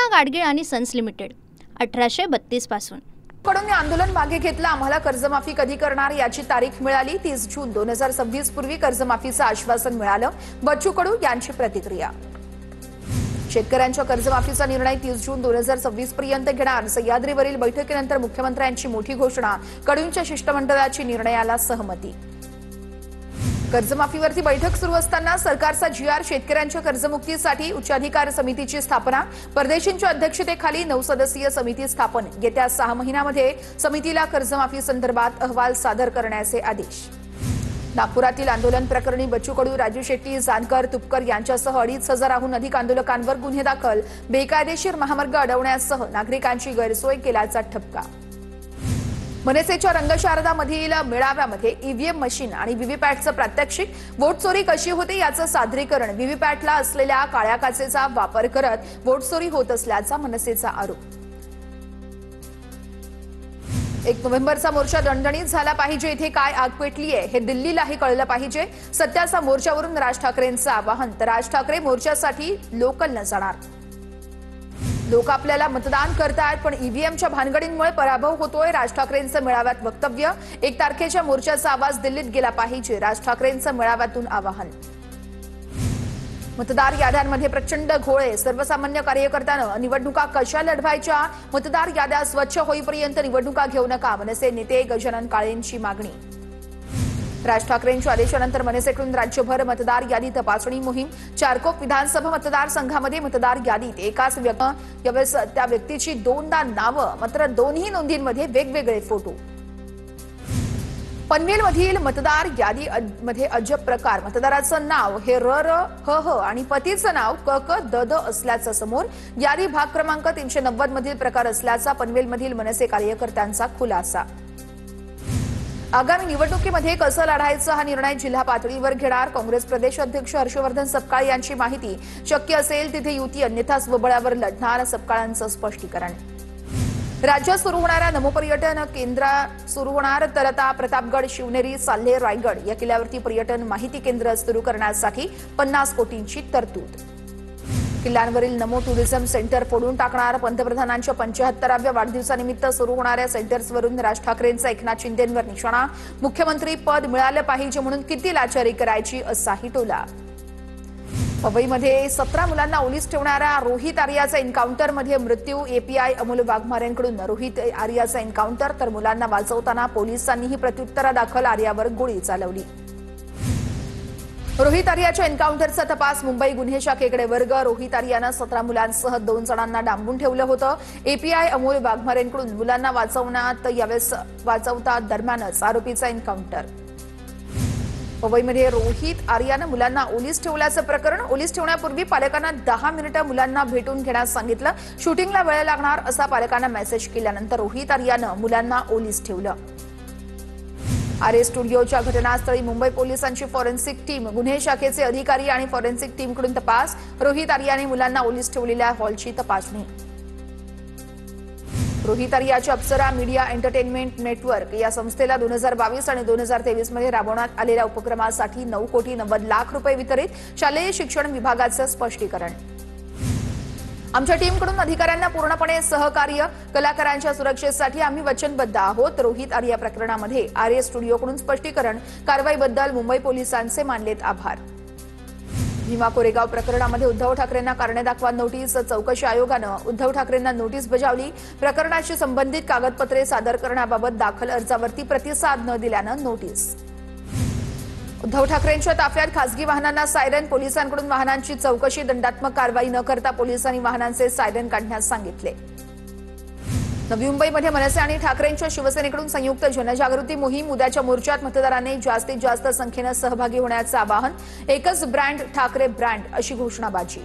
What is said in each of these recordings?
कृष्णा गाडगीळ आणि sons limited 1832 पासून कडून आंदोलन मागे घेतलं। आम्हाला कर्जमाफी कधी करणार याची तारीख मिळाली। 30 जून 2026 पूर्वी कर्जमाफीचं आश्वासन मिळालं। बच्चू कडू यांची प्रतिक्रिया। शेतकऱ्यांच्या कर्जमाफीचा निर्णय 30 जून 2026 पर्यंत घेणार। सह्याद्रीवरील बैठकीनंतर मुख्यमंत्र्यांची मोठी घोषणा। कडूंच्या शिष्टमंडळाची निर्णयाला सहमती। कर्जमाफीवरती बैठक सुरू असताना सरकारचा जीआर। शेतकऱ्यांच्या कर्जमुक्तीसाठी उच्चाधिकार समितीची स्थापना। परदेशींच्या अध्यक्षतेखाली 9 सदस्यीय समिती स्थापन। येत्या 6 महिन्यांमध्ये समितीला कर्जमाफी संदर्भात अहवाल सादर करण्याचे आदेश। नागपुरातील आंदोलन प्रकरणी बच्चू कडू, राजू शेट्टी, जानकर, तुपकर यांच्यासह 2,500हून अधिक आंदोलकांवर गुन्हे दाखल। बेकायदेशीर महामार्ग अडवण्यासह नागरिकांची गैरसोय केल्याचा ठपका। मनसेच्या रंगशारदामधील मेळाव्यामध्ये ईव्हीएम मशीन आणि व्हीव्हीपॅटचं प्रात्यक्षिक। वोट चोरी कशी होते याचं सादरीकरण। व्हीव्हीपॅटला असलेल्या काळ्या काचेचा वापर करत वोट चोरी होत असल्याचा मनसेचा आरोप। 1 नोव्हेंबरचा मोर्चा दणदणीत झाला पाहिजे। इथे काय आग पेटलीये हे दिल्लीलाही कळलं पाहिजे। सत्याचा मोर्चावरून राज ठाकरेंचं आवाहन। तर राज ठाकरे मोर्चासाठी लोकल न जाणार। लोक आपल्याला मतदान करतायत पण ईव्हीएमच्या भानगडींमुळे पराभव होतोय। राज ठाकरेंचं मेळाव्यात वक्तव्य। 1 तारखेच्या मोर्चाचा आवाज दिल्लीत गेला पाहिजे। राज ठाकरेंचं मेळाव्यातून आवाहन। मतदार याद्यांमध्ये प्रचंड घोळे। सर्वसामान्य कार्यकर्त्यांना निवडणुका कशा लढवायच्या? मतदार याद्या स्वच्छ होईपर्यंत निवडणुका घेऊ नका। मनसे नेते गजानन काळेंची मागणी। राज ठाकरेंच्या आदेशानंतर मनसेकडून राज्यभर मतदार यादी तपासणी मोहीम। चारकोप विधानसभा मतदारसंघामध्ये मतदार यादीत एकाच त्या व्यक्तीची 2दा नावं, मात्र दोन्ही नोंदींमध्ये वेगवेगळे फोटो। पनवेलमधील मतदार यादीमध्ये अजब प्रकार। मतदाराचं नाव हे र ह ह आणि पतीचं नाव क क द द असल्याचं समोर। यादी भाग क्रमांक 390 मधील प्रकार असल्याचा पनवेलमधील मनसे कार्यकर्त्यांचा खुलासा। आगामी निवडणुकीमध्ये कसं लढायचं हा निर्णय जिल्हा पातळीवर घेणार। काँग्रेस प्रदेश अध्यक्ष हर्षवर्धन सपकाळ यांची माहिती। शक्य असेल तिथे युती, अन्यथा स्वबळावर लढणार, सपकाळांचं स्पष्टीकरण। राज्यात सुरू होणाऱ्या नमोपर्यटन केंद्र सुरू होणार। तर आता प्रतापगड, शिवनेरी, साल्हे, रायगड या किल्ल्यावरती पर्यटन माहिती केंद्र सुरू करण्यासाठी 50 कोटींची तरतूद। किल्ल्यांवरील नमो टुरिझम सेंटर फोडून टाकणार। पंतप्रधानांच्या 75व्या वाढदिवसानिमित्त सुरू होणाऱ्या सेंटर्सवरून राज ठाकरेंचा एकनाथ शिंदेंवर निशाणा। मुख्यमंत्री पद मिळालं पाहिजे म्हणून किती लाचारी करायची असाही टोला। पवईमध्ये 17 मुलांना ओलीस ठेवणाऱ्या रोहित आर्याचा एन्काउंटरमध्ये मृत्यू। एपीआय अमोल वाघमारेंकडून रोहित आर्याचा एन्काउंटर। तर मुलांना वाचवताना पोलिसांनीही प्रत्युत्तरादाखल आर्यावर गोळी चालवली। रोहित आर्याच्या एन्काउंटरचा तपास मुंबई गुन्हे शाखेकडे वर्ग। रोहित आर्यानं 17 मुलांसह 2 जणांना डांबून ठेवलं होतं। एपीआय अमोल वाघमारेंकडून मुलांना वाचवता दरम्यानच आरोपीचा एन्काउंटर। मुंबईमध्ये रोहित आर्यानं मुलांना ओलीस ठेवल्याचं प्रकरण। ओलीस ठेवण्यापूर्वी पालकांना 10 मिनिटं मुलांना भेटून घेण्यास सांगितलं। शूटिंगला वेळ लागणार असा पालकांना मेसेज केल्यानंतर रोहित आर्यानं मुलांना ओलीस ठेवलं। आरे स्टुडिओच्या घटनास्थळी मुंबई पोलिसांची फॉरेन्सिक टीम। गुन्हे शाखेचे अधिकारी आणि फॉरेन्सिक टीमकडून तपास। रोहित आर्याने मुलांना ओलीस ठेवलेल्या हॉलची तपासणी। रोहित आर्याच्या अप्सरा मीडिया एंटरटेनमेंट नेटवर्क या संस्थेला 2022 आणि 2023 मध्ये राबवण्यात आलेल्या उपक्रमासाठी 9,90,00,000 वितरित। शालेय शिक्षण विभागाचं स्पष्टीकरण। आमच्या टीमकडून अधिकाऱ्यांना पूर्णपणे सहकार्य। कलाकारांच्या सुरक्षेसाठी आम्ही वचनबद्ध आहोत। रोहित आर्या प्रकरणामध्ये आर्य स्टुडिओकडून स्पष्टीकरण। कारवाईबद्दल मुंबई पोलिसांचे मानलेत आभार। भीमा कोरेगाव प्रकरणामध्ये उद्धव ठाकरेंना कारणे दाखवा नोटीस। चौकशी आयोगानं उद्धव ठाकरेंना नोटीस बजावली। प्रकरणाशी संबंधित कागदपत्रे सादर करण्याबाबत दाखल अर्जावरती प्रतिसाद न दिल्यानं नोटीस। उद्धव ठाकरेंच्या ताफ्यात खासगी वाहनांना सायरन। पोलिसांकडून वाहनांची चौकशी। दंडात्मक कारवाई न करता पोलिसांनी वाहनांचे सायरन काढण्यास सांगितले। नवी मुंबईमध्ये मनसे आणि ठाकरेंच्या शिवसेनेकडून संयुक्त जनजागृती मोहीम। उद्याच्या मोर्चात मतदारांनी जास्तीत जास्त संख्येनं सहभागी होण्याचं आवाहन। एकच ब्रँड ठाकरे ब्रँड अशी घोषणाबाजी।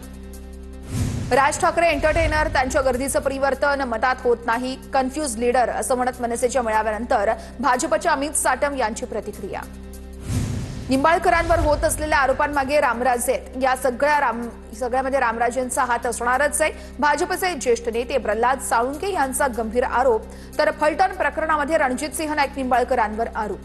राज ठाकरे एंटरटेनर, त्यांच्या गर्दीचं परिवर्तन मतात होत नाही। कन्फ्यूज लीडर असं म्हणत मनसेच्या मेळाव्यानंतर भाजपच्या अमित साटम यांची प्रतिक्रिया। निंबाळकरांवर होत असलेल्या आरोपांमागे रामराजे आहेत। या सगळ्यामध्ये रामराजेंचा हात असणारच आहे। भाजपचे ज्येष्ठ नेते प्रल्हाद साळुंके यांचा गंभीर आरोप। तर फलटण प्रकरणामध्ये रणजित सिंह नाईक निंबाळकरांवर आरोप।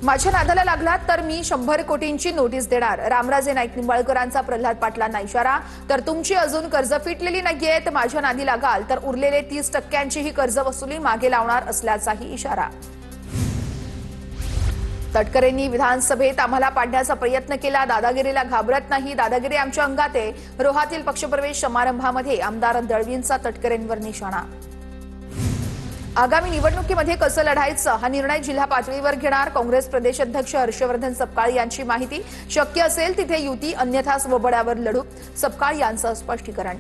माझ्या नादाला लागलात तर मी 100 कोटींची नोटीस देणार. रामराजे नाईक निंबाळकरांचा प्रल्हाद पाटलांना इशारा. तर तुमची अजून कर्ज फिटलेली नाहीये तर माझ्या नादी लागाल तर उरलेले 30% ही कर्ज वसुली मागे लावणार असल्याचाही इशारा. तटकरेंनी विधानसभेत आम्हाला पाडण्याचा प्रयत्न केला. दादागिरीला घाबरत नाही. दादागिरी आमच्या अंगात आहे. रोहातील पक्षप्रवेश समारंभामध्ये आमदार दळवींचा तटकरेंवर निशाणा. आगामी निवडणुकीमध्ये कसं लढायचं हा निर्णय जिल्हा पातळीवर घेणार. काँग्रेस प्रदेश अध्यक्ष हर्षवर्धन सपकाळ यांची माहिती. शक्य असेल तिथे युती अन्यथा स्वबळावर लढू. सपकाळ यांचं स्पष्टीकरण.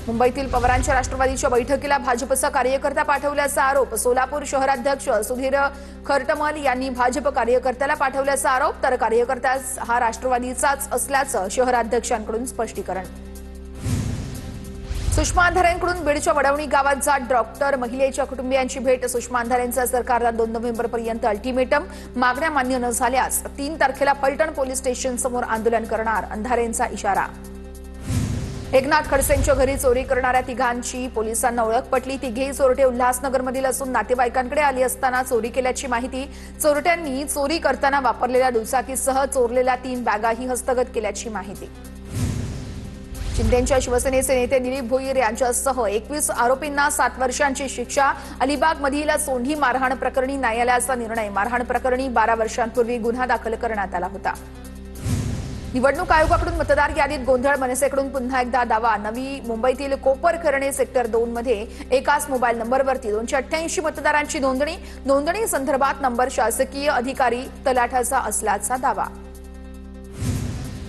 मुंबईतील पवारांच्या राष्ट्रवादीच्या बैठकीला भाजपचा कार्यकर्ता पाठवल्याचा आरोप. सोलापूर शहराध्यक्ष सुधीर खरटमल यांनी भाजप कार्यकर्त्याला पाठवल्याचा आरोप. तर कार्यकर्ता हा राष्ट्रवादीचाच असल्याचं शहराध्यक्षांकडून स्पष्टीकरण. सुषमा अंधारेंकडून बीडच्या वडवणी गावात जात डॉक्टर. महिलेच्या कुटुंबियांची भेट. सुषमा अंधारेंचा सरकारला 2 नोव्हेंबरपर्यंत अल्टिमेटम. मागण्या मान्य न झाल्यास 3 तारखेला फलटण पोलीस स्टेशन समोर आंदोलन करणार. अंधारेंचा इशारा. एकनाथ खडसेंच्या घरी चोरी करणाऱ्या तिघांची पोलिसांना ओळख पटली. तिघेही चोरटे उल्हासनगरमधील असून नातेवाईकांकडे आली असताना चोरी केल्याची माहिती. चोरट्यांनी चोरी करताना वापरलेल्या दुचाकीसह चोरलेल्या 3 बॅगाही हस्तगत केल्याची माहिती. शिंदेच्या शिवसेनेचे नेते दिलीप भोईर यांच्यासह 21 आरोपींना 7 वर्षांची शिक्षा. अलिबागमधील सोंढी मारहाण प्रकरणी न्यायालयाचा निर्णय. मारहाण प्रकरणी 12 वर्षांपूर्वी गुन्हा दाखल करण्यात आला होता. निवडणूक आयोगाकडून मतदार यादीत गोंधळ. मनसेकडून पुन्हा एकदा दावा. नवी मुंबईतील कोपरखरणे सेक्टर 2 मध्ये एकाच मोबाईल नंबरवरती 288 मतदारांची नोंदणी. नोंदणी संदर्भात नंबर शासकीय अधिकारी तलाठ्याचा असल्याचा दावा.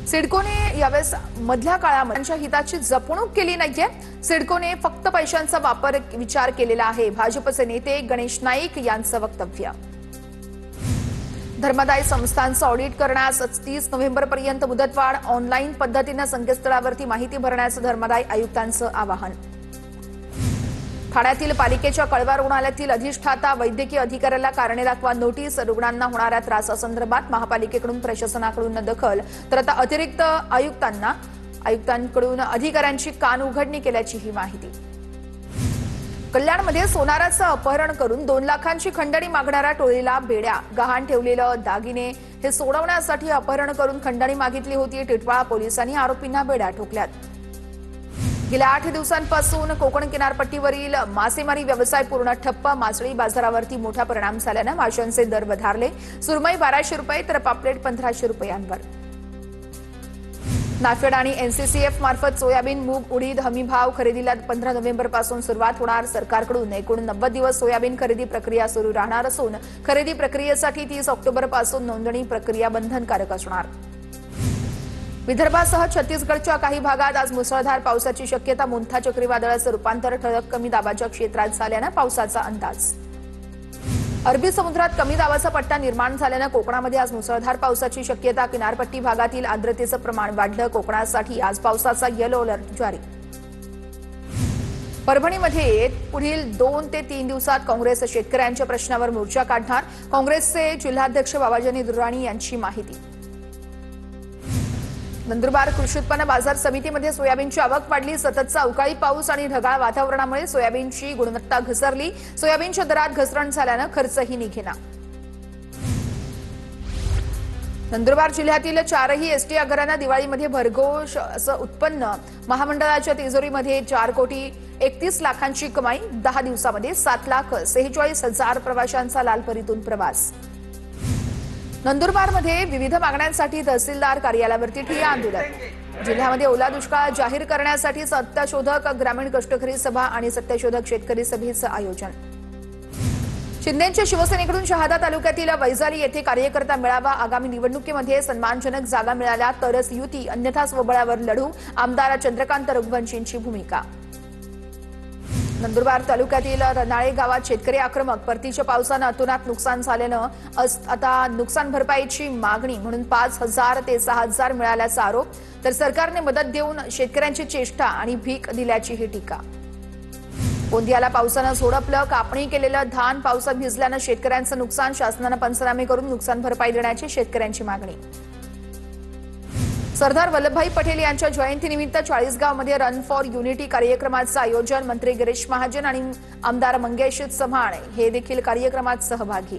सिडकोने यावेळेस मधल्या काळामध्ये त्यांच्या हिताची जपणूक केली नाहीये. सिडकोने फक्त पैशांचा विचार केलेला आहे. भाजपचे नेते गणेश नाईक यांचं वक्तव्य. धर्मादाय संस्थांचं ऑडिट करण्यास 30 नोव्हेंबरपर्यंत मुदतवाढ. ऑनलाईन पद्धतीनं संकेतस्थळावरती माहिती भरण्याचं धर्मादाय आयुक्तांचं आवाहन. ठाण्यातील पालिकेच्या कळवा रुग्णालयातील अधिष्ठाता वैद्यकीय अधिकाऱ्याला कारणे दाखवा नोटीस. रुग्णांना होणाऱ्या त्रासासंदर्भात महापालिकेकडून प्रशासनाकडून दखल. तर आता अतिरिक्त आयुक्तांकडून अधिकाऱ्यांची कान उघडणी केल्याची ही माहिती. कल्याणमध्ये सोनाराचं अपहरण करून 2 लाखांची खंडणी मागणाऱ्या टोळीला बेड्या. गहाण ठेवलेलं दागिने हे सोडवण्यासाठी अपहरण करून खंडणी मागितली होती. टिटवाळा पोलिसांनी आरोपींना बेड्या ठोकल्यात. गेल्या 8 दिवसांपासून कोकण किनारपट्टीवरील मासेमारी व्यवसाय पूर्ण ठप्प. मासळी बाजारावरती मोठा परिणाम झाल्यानं माशांचे दर वधारले. सुरमई 1200 रुपये तर पापलेट 1500 रुपयांवर. नाफेड आणि एनसीसीएफ मार्फत सोयाबीन, मूग, उडीद हमीभाव खरेदीला 15 नोव्हेंबरपासून सुरुवात होणार. सरकारकडून एकूण 90 दिवस सोयाबीन खरेदी प्रक्रिया सुरू राहणार असून खरेदी प्रक्रियेसाठी 30 ऑक्टोबरपासून नोंदणी प्रक्रिया बंधनकारक असणार. विदर्भासह छत्तीसगडच्या काही भागात आज मुसळधार पावसाची शक्यता. मोंथा चक्रीवादळाचं रूपांतर ठळक कमी दाबाच्या क्षेत्रात झाल्यानं पावसाचा अंदाज. अरबी समुद्रात कमी दाबाचा पट्टा निर्माण झाल्यानं कोकणामध्ये आज मुसळधार पावसाची शक्यता. किनारपट्टी भागातील आर्द्रतेचं प्रमाण वाढलं. कोकणासाठी आज पावसाचा येलो अलर्ट जारी. परभणीमध्ये पुढील 2 ते 3 दिवसात काँग्रेस शेतकऱ्यांच्या प्रश्नावर मोर्चा काढणार. काँग्रेसचे जिल्हाध्यक्ष बाबाजानी दुर्राणी यांची माहिती. नंदुरबार कृषी उत्पन्न बाजार समितीमध्ये सोयाबीनची आवक वाढली. सततचा अवकाळी पाऊस आणि ढगाळ वातावरणामुळे सोयाबीनची गुणवत्ता घसरली. सोयाबीनच्या दरात घसरण झाल्यानं खर्चही निघेना. नंदुरबार जिल्ह्यातील 4ही एसटी आगारांना दिवाळीमध्ये भरघोष असं उत्पन्न. महामंडळाच्या तिजोरीमध्ये 4 कोटी 31 लाखांची कमाई. 10 दिवसामध्ये 7,46,000 प्रवाशांचा लालपरीतून प्रवास. नंदुरबारमध्ये विविध मागण्यांसाठी तहसीलदार कार्यालयावरती ठिय्या आंदोलन. जिल्ह्यामध्ये ओला दुष्काळ जाहीर करण्यासाठी सत्यशोधक ग्रामीण कष्टकरी सभा आणि सत्यशोधक शेतकरी सभेचं आयोजन. शिंदेच्या शिवसेनेकडून शहादा तालुक्यातील वैजाली येथे कार्यकर्ता मेळावा. आगामी निवडणुकीमध्ये सन्मानजनक जागा मिळाल्या तरच युती अन्यथा स्वबळावर लढू. आमदार चंद्रकांत रघुवंशींची भूमिका. नंदुरबार तालुक्यातील रनाळे गावात शेतकरी आक्रमक. परतीच्या पावसानं अतोनात नुकसान झाल्यानं आता नुकसान भरपाईची मागणी म्हणून 5,000 ते 6,000 मिळाल्याचा आरोप. तर सरकारने मदत देऊन शेतकऱ्यांची चेष्टा आणि भीक दिल्याची ही टीका. गोंदियाला पावसानं झोडपलं. कापणी केलेलं धान पावसात भिजल्यानं शेतकऱ्यांचं नुकसान. शासनानं पंचनामे करून नुकसान भरपाई देण्याची शेतकऱ्यांची मागणी. सरदार वल्लभभाई पटेल यांच्या जयंतीनिमित्त चाळीसगावमध्ये रन फॉर युनिटी कार्यक्रमाचं आयोजन. मंत्री गिरीश महाजन आणि आमदार मंगेश चव्हाण हे देखील कार्यक्रमात सहभागी.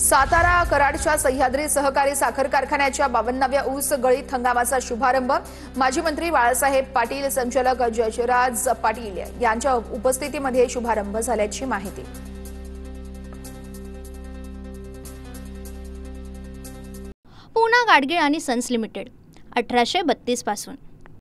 सातारा कराडच्या सह्याद्री सहकारी साखर कारखान्याच्या 52व्या ऊस गळीत हंगामाचा शुभारंभ माजी मंत्री बाळासाहेब पाटील, संचालक जयराज पाटील यांच्या उपस्थितीमध्ये शुभारंभ झाल्याची माहिती। पूना गाडगीळ आणि सन्स लिमिटेड 1832 पासून।